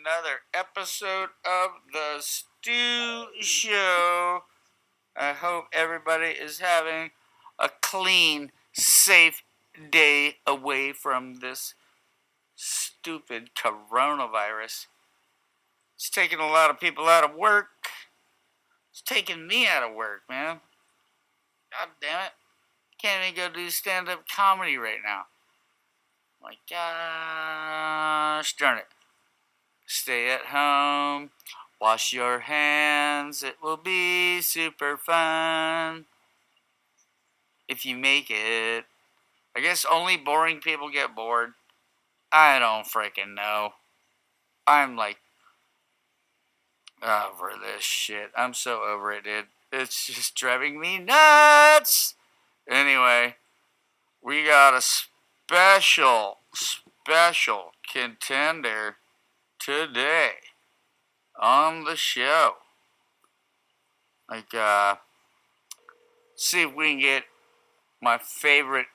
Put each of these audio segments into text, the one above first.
another episode of the Stew Show. I hope everybody is having a clean, safe day away from this stupid coronavirus. It's taking a lot of people out of work. It's taking me out of work, man. God damn it. Can't even go do stand-up comedy right now. My gosh darn it. Stay at home. Wash your hands. It will be super fun. If you make it. I guess only boring people get bored. I don't freaking know. I'm like over this shit. I'm so over it, dude. It's just driving me nuts. Anyway, we got a special contender today on the show. See if we can get my favorite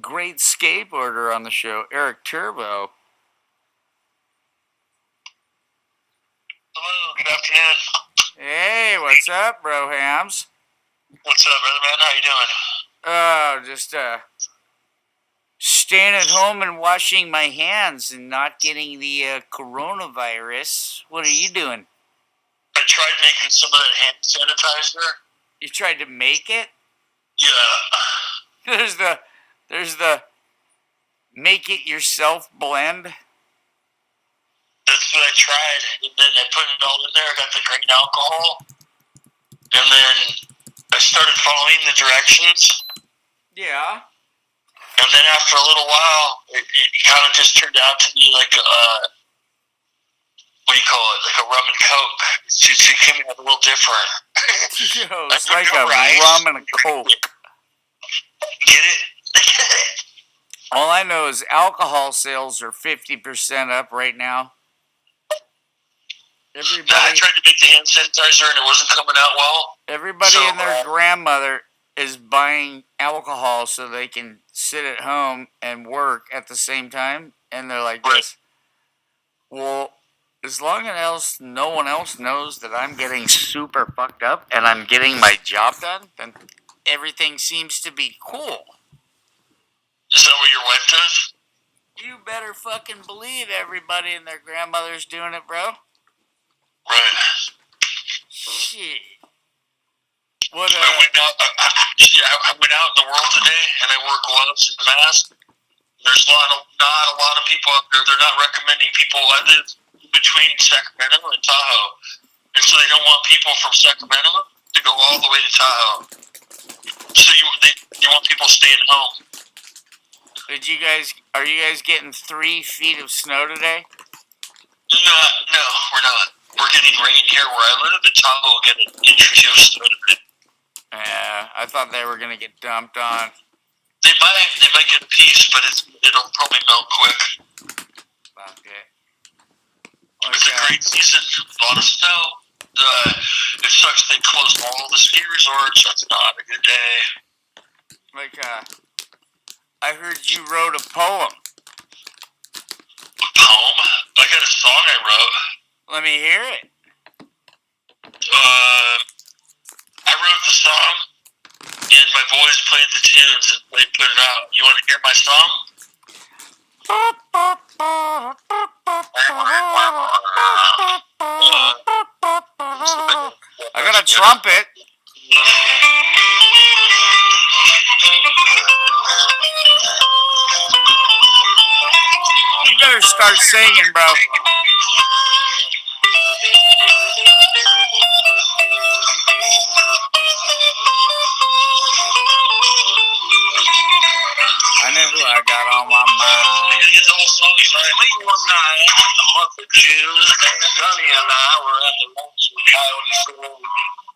great skateboarder on the show, Eric Turvo. Hello, good afternoon. Hey, what's up, bro hams? What's up, brother man? How you doing? Just staying at home and washing my hands and not getting the coronavirus. What are you doing? I tried making some of that hand sanitizer. You tried to make it? Yeah. There's the make it yourself blend. That's what I tried, and then I put it all in there. I got the grain alcohol, and then I started following the directions. Yeah. And then after a little while, it kind of just turned out to be like what do you call it? Like a rum and coke. It came out a little different. Yo, it's like a rum and a coke. Get it? All I know is alcohol sales are 50% up right now. I tried to make the hand sanitizer and it wasn't coming out well. Everybody and their grandmother is buying alcohol so they can sit at home and work at the same time. And they're like this. Well, as long as no one else knows that I'm getting super fucked up and I'm getting my job done, then everything seems to be cool. Is that what your wife does? You better fucking believe everybody and their grandmother's doing it, bro. Right. Shit. I went out in the world today and I wore gloves and a mask. There's not a lot of people out there. They're not recommending people. I live between Sacramento and Tahoe, and so they don't want people from Sacramento to go all the way to Tahoe. So you want people staying home. Are you guys getting 3 feet of snow today? No, we're not. We're getting rain here where I live. In Tahoe will get an inch or two of snow today. Yeah, I thought they were gonna get dumped on. They might get a piece, but it'll probably melt quick. Okay. It's a great season. A lot of snow. It sucks they closed all the ski resorts. That's not a good day. I heard you wrote a poem. A poem? I got a song I wrote. Let me hear it. I wrote the song, and my boys played the tunes, and they put it out. You want to hear my song? I got a trumpet. You better start singing, bro. I know who I got on my mind. It's late one night in the month of June. Sonny and I were at the Lonesome Coyote store.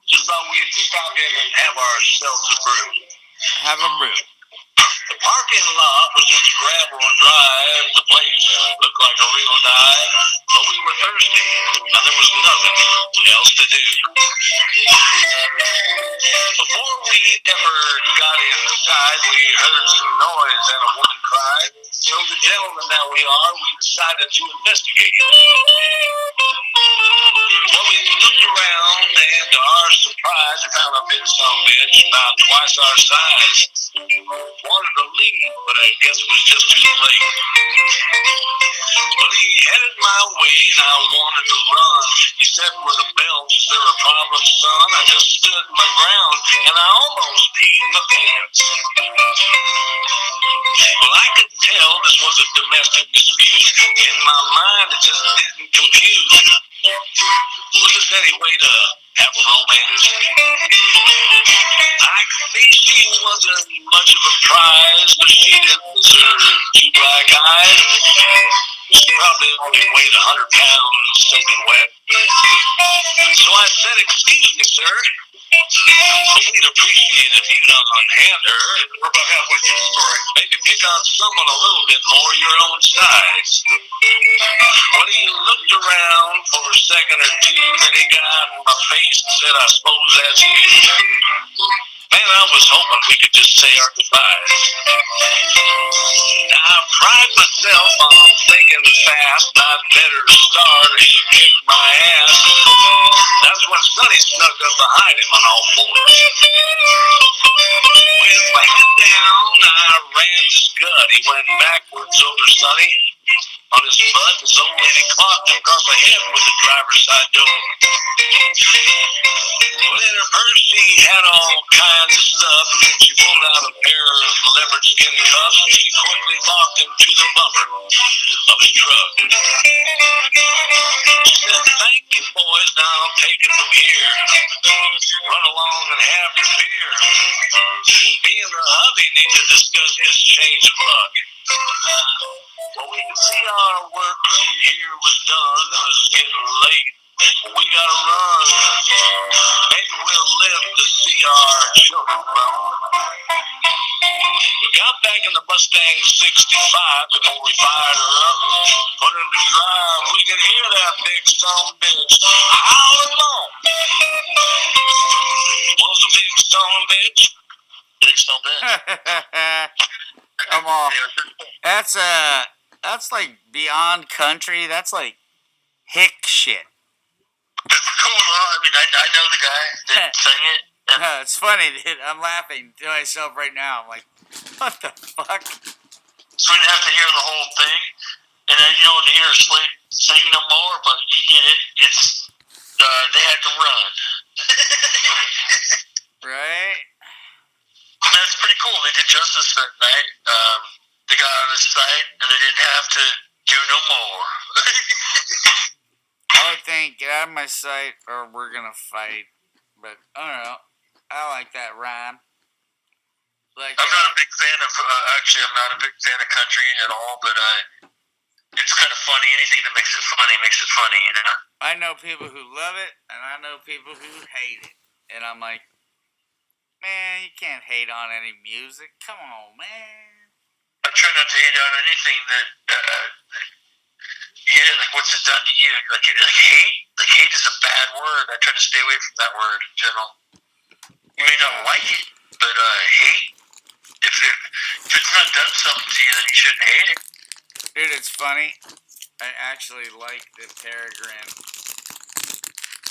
Just thought we'd stop in and have ourselves a brew. Have a brew. The parking lot was just gravel and drive. The place looked like a real dive. But we were thirsty, and there was nothing else to do. Before we ever got inside, we heard some noise and a woman cried. So the gentlemen that we are, we decided to investigate. Well, we looked around, and to our surprise, we found a big son bitch about twice our size. Wanted to leave, but I guess it was just too late. Well, he headed my way, and I wanted to run. He said with a belt, "Is there a problem, son?" I just stood my ground, and I almost peed my pants. Well, I could tell this was a domestic dispute. In my mind, it just didn't compute. Was this any way to have a romance? I could see she wasn't much of a prize, but she didn't deserve two black eyes. She probably only weighed 100 pounds, soaking wet. So I said, "Excuse me, sir. We'd appreciate if you'd unhand her." We're about halfway through the story. Maybe pick on someone a little bit more your own size. Well, he looked around for a second or two, then he got in my face and said, "I suppose that's you." Man, I was hoping we could just say our goodbyes. Now, I pride myself on thinking fast, I'd better start and he kicked my ass. That's when Sonny snuck up behind him on all fours. With my head down, I ran to Scud. He went backwards over Sonny. On his butt, his old lady clocked him across the head with the driver's side door. Well, in her purse, she had all kinds of stuff. She pulled out a pair of leopard skin cuffs, and she quickly locked him to the bumper of his truck. She said, "Thank you, boys. Now I'll take it from here. Run along and have your beer. Me and the hubby need to discuss his change of luck." Well, we could see our work here was done. It was getting late. We gotta run. Maybe we'll live to see our children grown. We got back in the Mustang 65 before we fired her up. Put her to drive. We could hear that big son bitch howling long. Was a big son bitch. Big son bitch. Come on. That's like beyond country. That's like hick shit. It's cool, though. I mean, I know the guy that sang it. No, it's funny, dude. I'm laughing to myself right now. I'm like, what the fuck? So we didn't have to hear the whole thing, and then you don't hear Slade sing no more, but you get it. It's, they had to run. Right? That's pretty cool. They did justice that night. They got out of sight, and they didn't have to do no more. I would think, get out of my sight or we're gonna fight. But I don't know. I like that rhyme. Like, I'm not a big fan of, actually, I'm not a big fan of country at all, but it's kind of funny. Anything that makes it funny, you know? I know people who love it, and I know people who hate it. And I'm like, man, you can't hate on any music. Come on, man. I try not to hate on anything that, yeah, like what's it done to you? Like hate? Like hate is a bad word. I try to stay away from that word in general. You may not like it, but hate, if it's not done something to you, then you shouldn't hate it. Dude, it's funny. I actually like the Peregrine.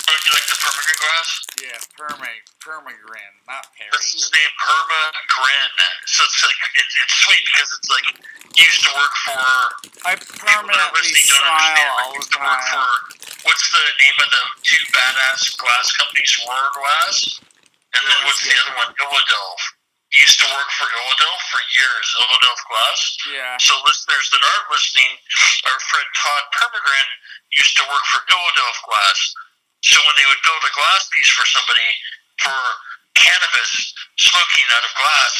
Oh, you like the permagran grass? Yeah, Permagrin, not Perry. That's his name, Permagran. So it's like, it's sweet because it's like, he used to work for... I permanently smile all the time. What's the name of the two badass glass companies? Roar Glass? And then what's the other one? Illadelph. He used to work for Illadelph for years, Illadelph Glass. Yeah. So listeners that aren't listening, our friend Todd Permagran used to work for Illadelph Glass. So when they would build a glass piece for somebody for cannabis smoking out of glass,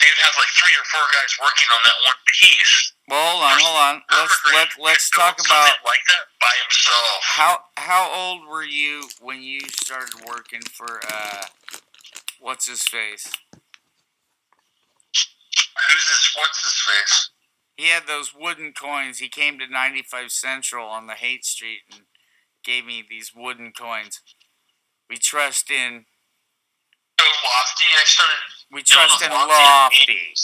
they would have like 3 or 4 guys working on that one piece. Well, hold on. Let's talk about like that by himself. How old were you when you started working for what's his face? What's his face? He had those wooden coins. He came to 95 Central on the Haight Street and gave me these wooden coins. We trust in... Oh, Lofty? I started... We trust in Lofty.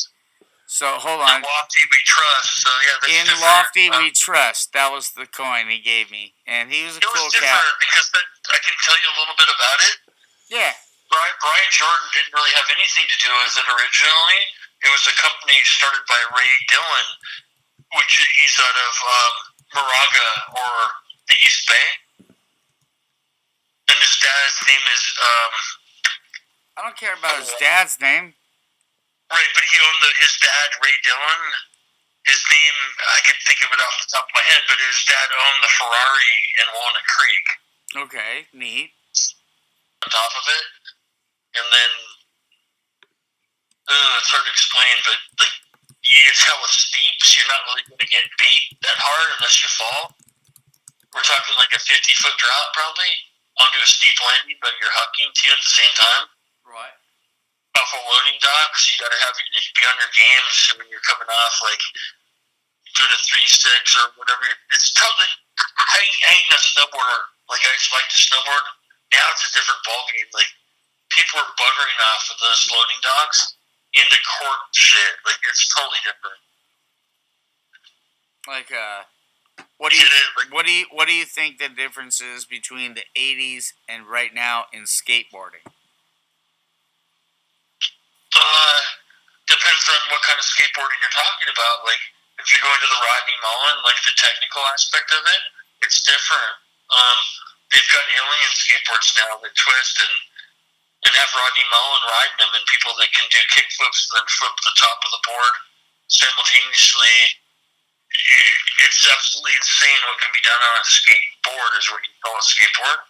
So hold In on. Lofty we trust. So yeah, that's In different. Lofty we trust. That was the coin he gave me, and he was a It cool was different cat. because I can tell you a little bit about it. Yeah. Brian Jordan didn't really have anything to do with it originally. It was a company started by Ray Dillon, which he's out of Moraga or the East Bay, and his dad's name is. I don't care about his dad's name. Right, but he owned his dad, Ray Dillon. His name, I can think of it off the top of my head, but his dad owned the Ferrari in Walnut Creek. Okay, neat. On top of it, and then it's hard to explain, but like it's hella steep, so you're not really going to get beat that hard unless you fall. We're talking like a 50-foot drop probably onto a steep landing, but you're hucking to at the same time. Right. Off a loading dock, so you got to be on your game when you're coming off like doing a 3-6 or whatever. It's tough. I ain't a snowboarder. Like I just like to snowboard. Now it's a different ballgame. Like people are buttering off of those loading docks into court shit. Like it's totally different. Like what do you think the difference is between the 80s and right now in skateboarding? Depends on what kind of skateboarding you're talking about. Like if you're going to the Rodney Mullen, like the technical aspect of it, it's different. They've got alien skateboards now that twist and have Rodney Mullen riding them, and people that can do kickflips and then flip the top of the board simultaneously. It's absolutely insane what can be done on a skateboard, is what you call a skateboard.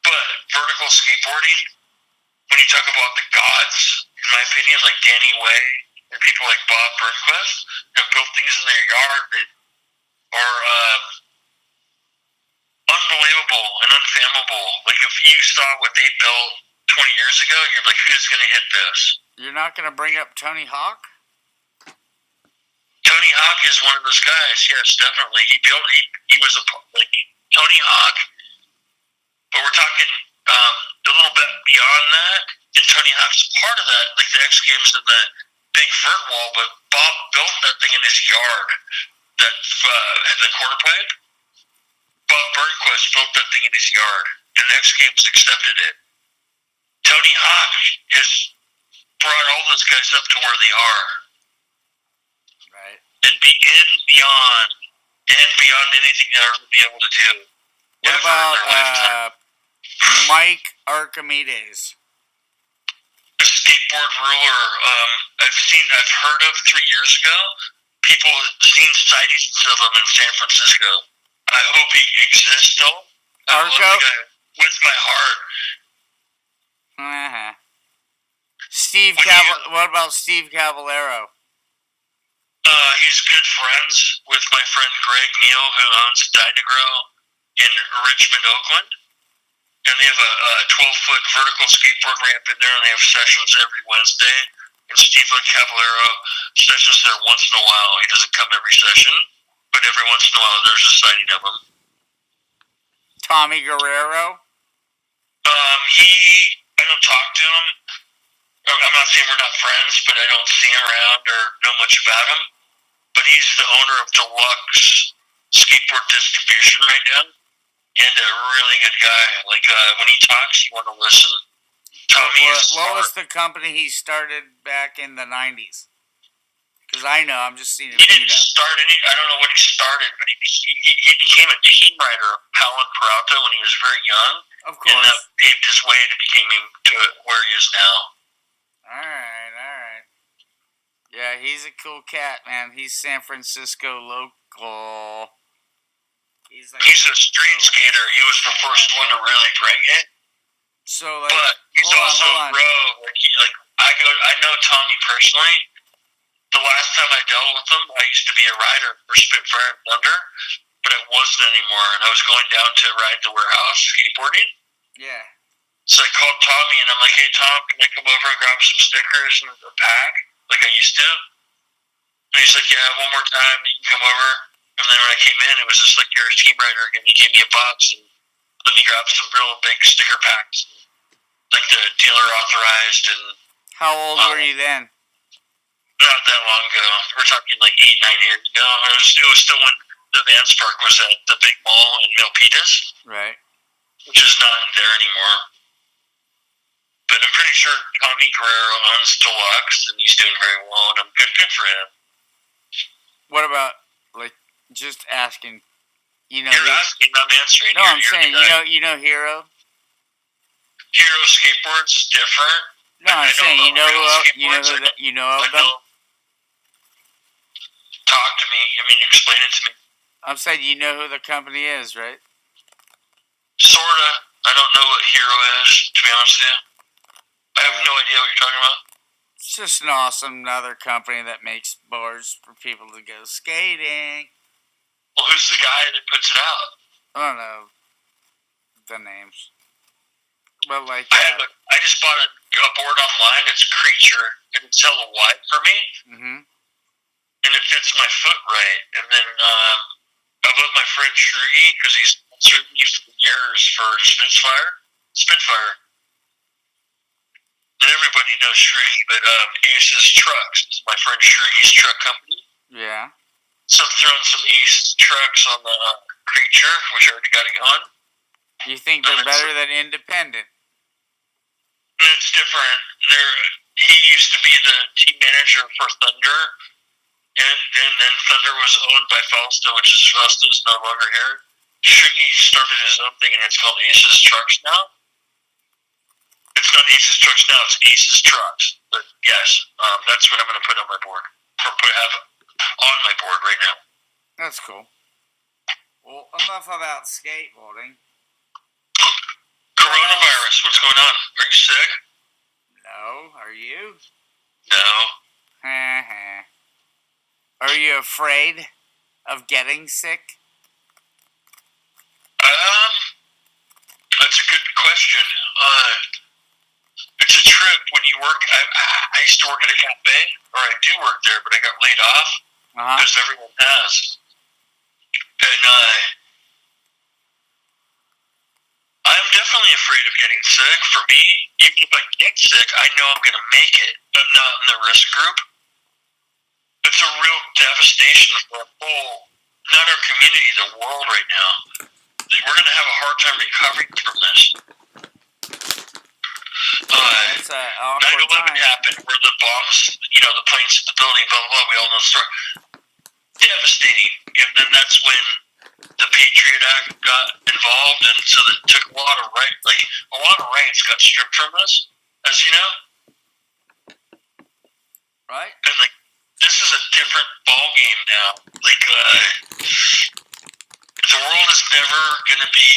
But vertical skateboarding, when you talk about the gods, in my opinion, like Danny Way and people like Bob Burnquist, have built things in their yard that are unbelievable and unfathomable. Like if you saw what they built 20 years ago, you're like, who's going to hit this? You're not going to bring up Tony Hawk? Tony Hawk is one of those guys. Yes, definitely. He was like Tony Hawk, but we're talking a little bit beyond that. And Tony Hawk's part of that, like the X Games and the big vert wall. But Bob built that thing in his yard, that had the quarter pipe. Bob Burnquist built that thing in his yard, and the X Games accepted it. Tony Hawk has brought all those guys up to where they are. Right. And beyond anything they'll ever be able to do. What about Mike Archimedes? A skateboard ruler. I've heard of 3 years ago. People have seen sightings of him in San Francisco. I hope he exists still. I love the guy with my heart. What about Steve Cavallero? He's good friends with my friend Greg Neal, who owns Dynagro in Richmond, Oakland. And they have a 12-foot vertical skateboard ramp in there, and they have sessions every Wednesday. And Steve Cavallero sessions there once in a while. He doesn't come every session, but every once in a while there's a sighting of him. Tommy Guerrero? I don't talk to him. I'm not saying we're not friends, but I don't see him around or know much about him. But he's the owner of Deluxe Skateboard Distribution right now, and a really good guy. Like when he talks, you want to listen. Tommy what was the company he started back in the 90s? Because I know, I'm just seeing it. He didn't start any. I don't know what he started, but he became a team rider of Palin Peralta when he was very young. Of course. And that paved his way to becoming to where he is now. All right. Yeah, he's a cool cat, man. He's San Francisco local. He's a street skater. He was the first one to really bring it. So like, but he's also a pro. I know Tommy personally. The last time I dealt with him, I used to be a rider for Spitfire and Thunder, but I wasn't anymore, and I was going down to ride the warehouse skateboarding. Yeah. So I called Tommy, and I'm like, hey, Tom, can I come over and grab some stickers and a pack like I used to? And he's like, yeah, one more time, you can come over. And then when I came in, it was just like, you're a team rider again. He gave me a box and let me grab some real big sticker packs, like the dealer authorized. And how old were you then? Not that long ago. We're talking like 8, 9 years ago. It was still when the Vans Park was at the big mall in Milpitas. Right. Which is not there anymore. But I'm pretty sure Tommy Guerrero owns Deluxe, and he's doing very well, and I'm good for him. What about, like, just asking, You're asking, I'm answering. No, I'm saying, you know Hero? Hero Skateboards is different. No, I'm saying, you know of them? Talk to me. I mean, explain it to me. I'm saying, you know who the company is, right? Sorta. I don't know what Hero is, to be honest with you. I have no idea what you're talking about. It's just an awesome another company that makes boards for people to go skating. Well, who's the guy that puts it out? I don't know the names. But like I just bought a board online. It's Creature, and it's hella wide for me. Mm-hmm. And it fits my foot right. And then I love my friend Shrugi because he's sponsored me for years for Spitfire. And everybody knows Shrugi, but Ace's Trucks is my friend Shrugi's truck company. Yeah. So I'm throwing some Ace's Trucks on the Creature, which I already got it on. You think they're better than Independent? It's different. He used to be the team manager for Thunder, and then Thunder was owned by Fausto, which is Fausto's no longer here. Shrugi started his own thing, and it's called Ace's Trucks now. It's not Ace's Trucks now, it's Ace's Trucks. But yes, that's what I'm going to put on my board, or have on my board right now. That's cool. Well, enough about skateboarding. Coronavirus, what's going on? Are you sick? No, are you? No. Are you afraid of getting sick? That's a good question. It's a trip when you work. I used to work at a cafe, or I do work there, but I got laid off because everyone has. And I'm definitely afraid of getting sick. For me, even if I get sick, I know I'm going to make it. I'm not in the risk group. It's a real devastation for not our community, the world right now. We're going to have a hard time recovering from this. 9/11 happened, where the bombs, the planes hit the building, blah, blah, blah. We all know the story. Devastating. And then that's when the Patriot Act got involved, and so it took a lot of rights got stripped from us, as you know. Right. And this is a different ball game now. The world is never gonna be.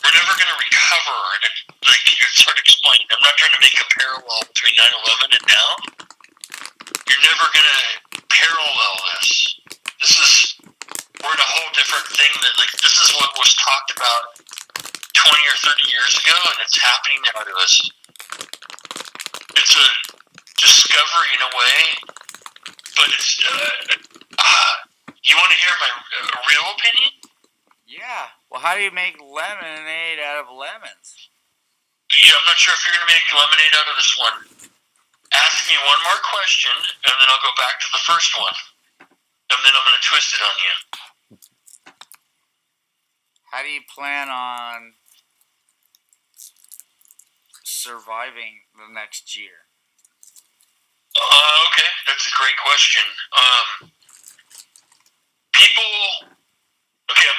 We're never gonna recover, and it's hard to explain. I'm not trying to make a parallel between 9/11 and now. You're never gonna parallel this. We're in a whole different thing this is what was talked about 20 or 30 years ago, and it's happening now to us. It's a discovery in a way, but it's, you want to hear my real opinion? Yeah. Well, how do you make lemonade out of lemons? Yeah, I'm not sure if you're going to make lemonade out of this one. Ask me one more question, and then I'll go back to the first one. And then I'm going to twist it on you. How do you plan on surviving the next year? Okay, that's a great question. I'm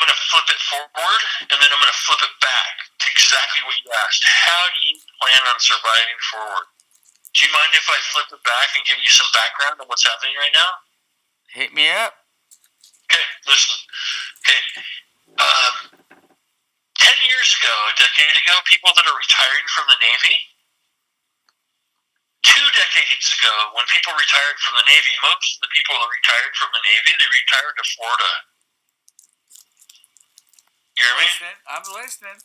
going to flip it forward, and then I'm going to flip it back to exactly what you asked. How do you plan on surviving forward? Do you mind if I flip it back and give you some background on what's happening right now? Hit me up. Okay, listen. Okay. 10 years ago, a decade ago, people that are retiring from the Navy, 2 decades ago, when people retired from the Navy, most of the people that retired from the Navy, they retired to Florida. You hear me? I'm listening.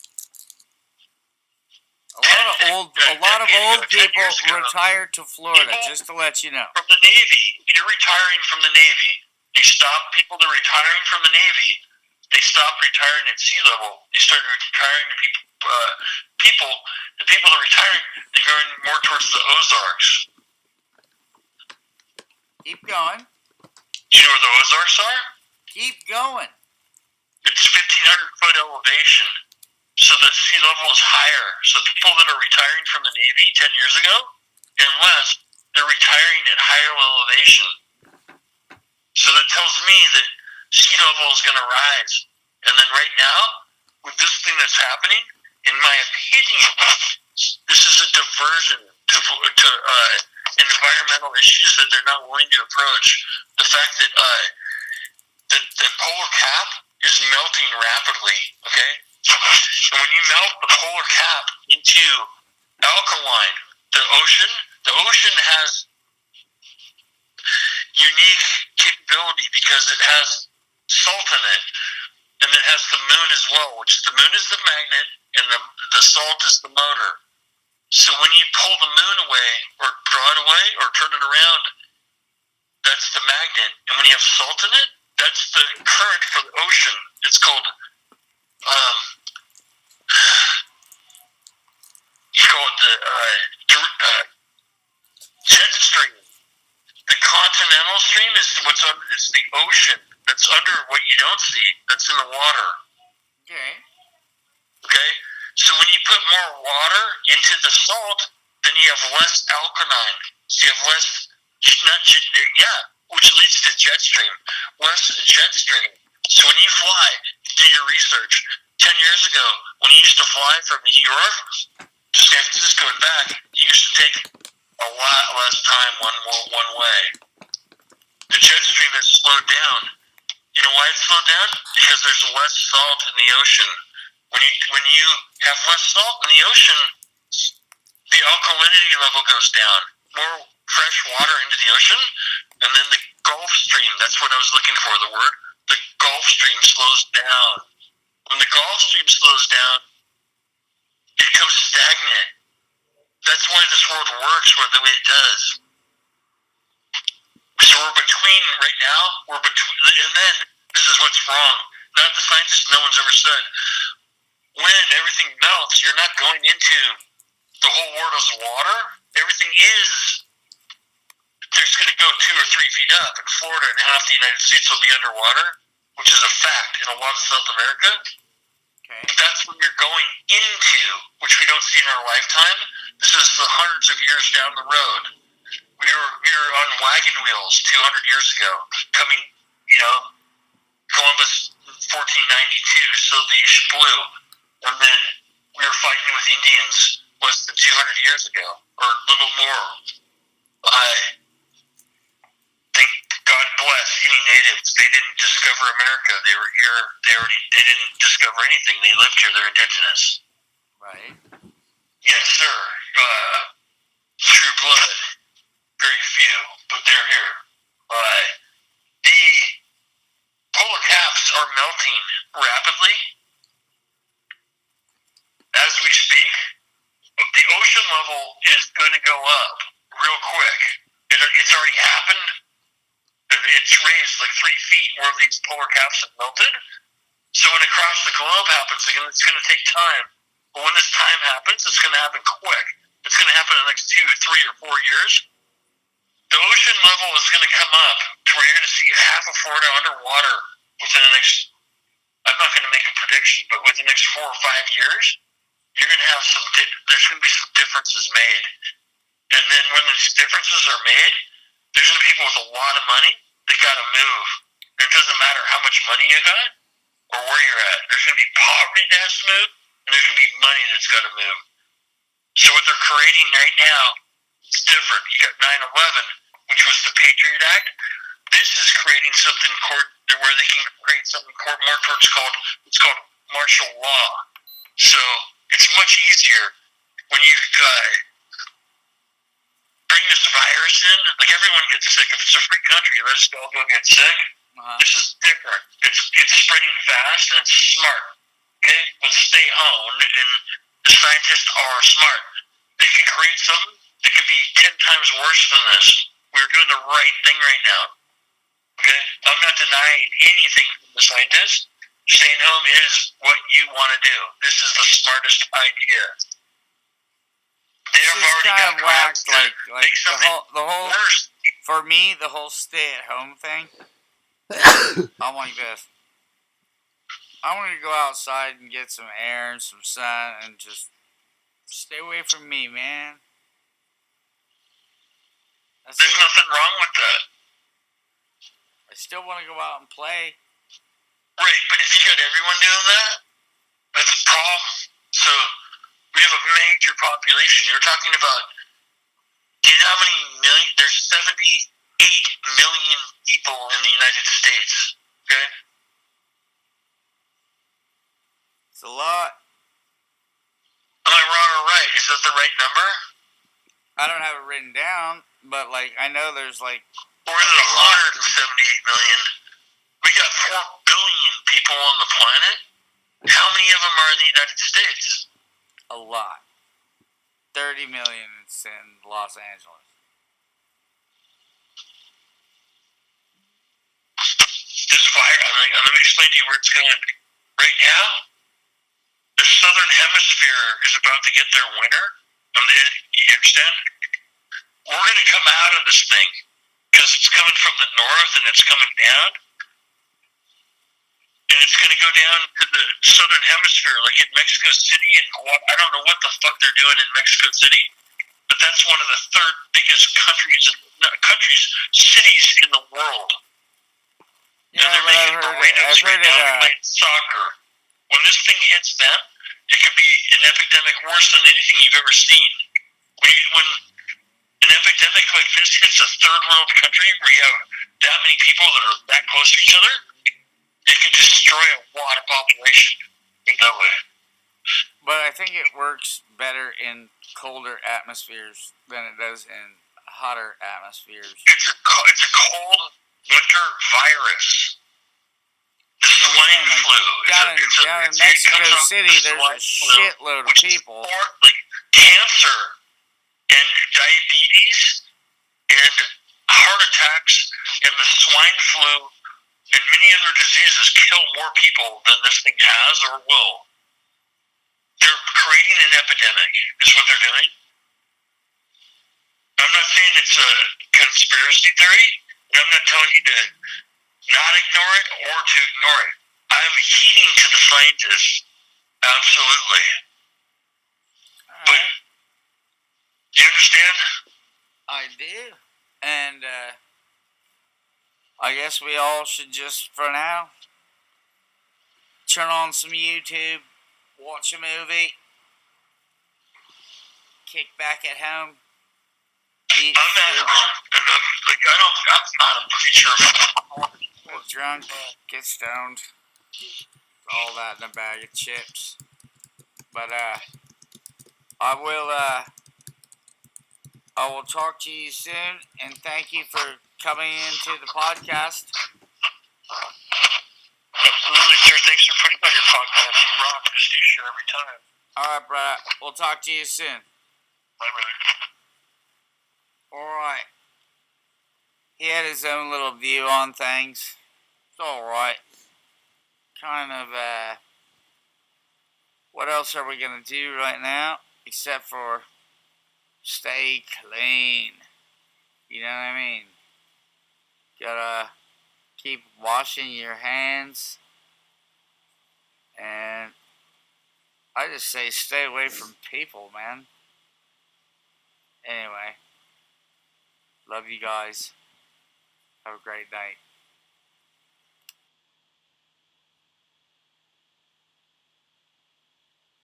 A lot of old people retired to Florida, just to let you know. From the Navy, if you're retiring from the Navy, people that are retiring from the Navy, they stopped retiring at sea level. They started retiring to the people that are retiring, they're going more towards the Ozarks. Keep going. Do you know where the Ozarks are? Keep going. It's 1,500-foot elevation. So the sea level is higher. So people that are retiring from the Navy 10 years ago and less, they're retiring at higher elevation. So that tells me that sea level is going to rise. And then right now, with this thing that's happening, in my opinion, this is a diversion to environmental issues that they're not willing to approach. The fact that the polar cap is melting rapidly, okay? And when you melt the polar cap into alkaline, the ocean has unique capability because it has salt in it, and it has the moon as well, which the moon is the magnet, and the salt is the motor. So when you pull the moon away, or draw it away, or turn it around, that's the magnet. And when you have salt in it, that's the current for the ocean. It's called the jet stream. The continental stream is what's under. It's the ocean that's under what you don't see. That's in the water. Okay. Okay. So when you put more water into the salt, then you have less alkaline. So you have less, which leads to jet stream. Less jet stream. So when you fly, do your research. 10 years ago, when you used to fly from New York to San Francisco and back, you used to take a lot less time one way. The jet stream has slowed down. You know why it's slowed down? Because there's less salt in the ocean. When you have less salt in the ocean, the alkalinity level goes down. More fresh water into the ocean, and then the Gulf Stream, that's what I was looking for, the word. The Gulf Stream slows down. When the Gulf Stream slows down, it becomes stagnant. That's why this world works the way it does. So right now, and then, this is what's wrong. Not the scientists, no one's ever said, when everything melts, you're not going into the whole world as water. Everything is. There's going to go 2 or 3 feet up. In Florida, and half the United States will be underwater, which is a fact in a lot of South America. Okay. That's when you're going into, which we don't see in our lifetime. This is the hundreds of years down the road. We were on wagon wheels 200 years ago, coming, Columbus 1492 sailed the ocean blue, and then we were fighting with Indians less than 200 years ago, or a little more. I think God bless any natives. They didn't discover America. They were here. They didn't discover anything. They lived here. They're indigenous. Right. Yes, sir. True blood. Very few, but they're here. The polar caps are melting rapidly as we speak. The ocean level is going to go up real quick. It's already happened. It's raised like 3 feet where these polar caps have melted. So when across the globe happens again, it's going to take time. But when this time happens, it's going to happen quick. It's going to happen in the next 2, 3, or 4 years. The ocean level is going to come up to where you're going to see half of Florida underwater within the next, I'm not going to make a prediction, but within the next 4 or 5 years, you're going to have there's going to be some differences made. And then when these differences are made, there's going to be people with a lot of money that got to move. And it doesn't matter how much money you got or where you're at. There's going to be poverty that has to move, and there's going to be money that's got to move. So what they're creating right now, it's different. You got 9/11, which was the Patriot Act. This is creating something where they can create something more towards it's called martial law. So it's much easier when you bring this virus in. Like everyone gets sick. If it's a free country, let us all go get sick. This is different. It's spreading fast and it's smart. Okay, let's stay home. And the scientists are smart. They can create something that could be 10 times worse than this. We're doing the right thing right now. Okay? I'm not denying anything from the scientists. Staying home is what you want to do. This is the smartest idea. They have already got waxed like make something the whole worse. For me, the whole stay-at-home thing, I want this. I want to go outside and get some air and some sun and just stay away from me, man. There's nothing wrong with that. I still want to go out and play. Right, but if you got everyone doing that, that's a problem. So we have a major population. You're talking about, do you know how many million? There's 78 million people in the United States. Okay? It's a lot. Am I wrong or right? Is that the right number? I don't have it written down, but like I know there's like. Or is it 178 million? We got 4 billion people on the planet. How many of them are in the United States? A lot. 30 million in Los Angeles. This fire, let me explain to you where it's going. Right now, the southern hemisphere is about to get their winter. You understand? We're going to come out of this thing because it's coming from the north and it's coming down. And it's going to go down to the southern hemisphere, like in Mexico City. And I don't know what the fuck they're doing in Mexico City, but that's one of the third biggest cities in the world. Yeah, and they're making burritos right now. They're playing soccer. When this thing hits them, it could be an epidemic worse than anything you've ever seen. When an epidemic like this hits a third world country where you have that many people that are that close to each other, it could destroy a lot of population in that way. But I think it works better in colder atmospheres than it does in hotter atmospheres. It's a cold winter virus. The swine flu. Down in Mexico City, there's a shitload of people. Like cancer and diabetes and heart attacks and the swine flu and many other diseases kill more people than this thing has or will. They're creating an epidemic, is what they're doing. I'm not saying it's a conspiracy theory, and I'm not telling you to not ignore it or to ignore it. I'm heeding to the scientists. Absolutely. All but right. Do you understand? I do. And I guess we all should just, for now, turn on some YouTube, watch a movie, kick back at home, eat food. I'm not a preacher. Get drunk, get stoned, all that in a bag of chips. But I will talk to you soon, and thank you for coming into the podcast. Absolutely, sir. Thanks for putting on your podcast. You rock this t-shirt every time. All right, brother. We'll talk to you soon. Bye, brother. All right. He had his own little view on things. It's all right. Kind of, what else are we going to do right now? Except for stay clean. You know what I mean? Gotta keep washing your hands. And I just say stay away from people, man. Anyway. Love you guys. Have a great night.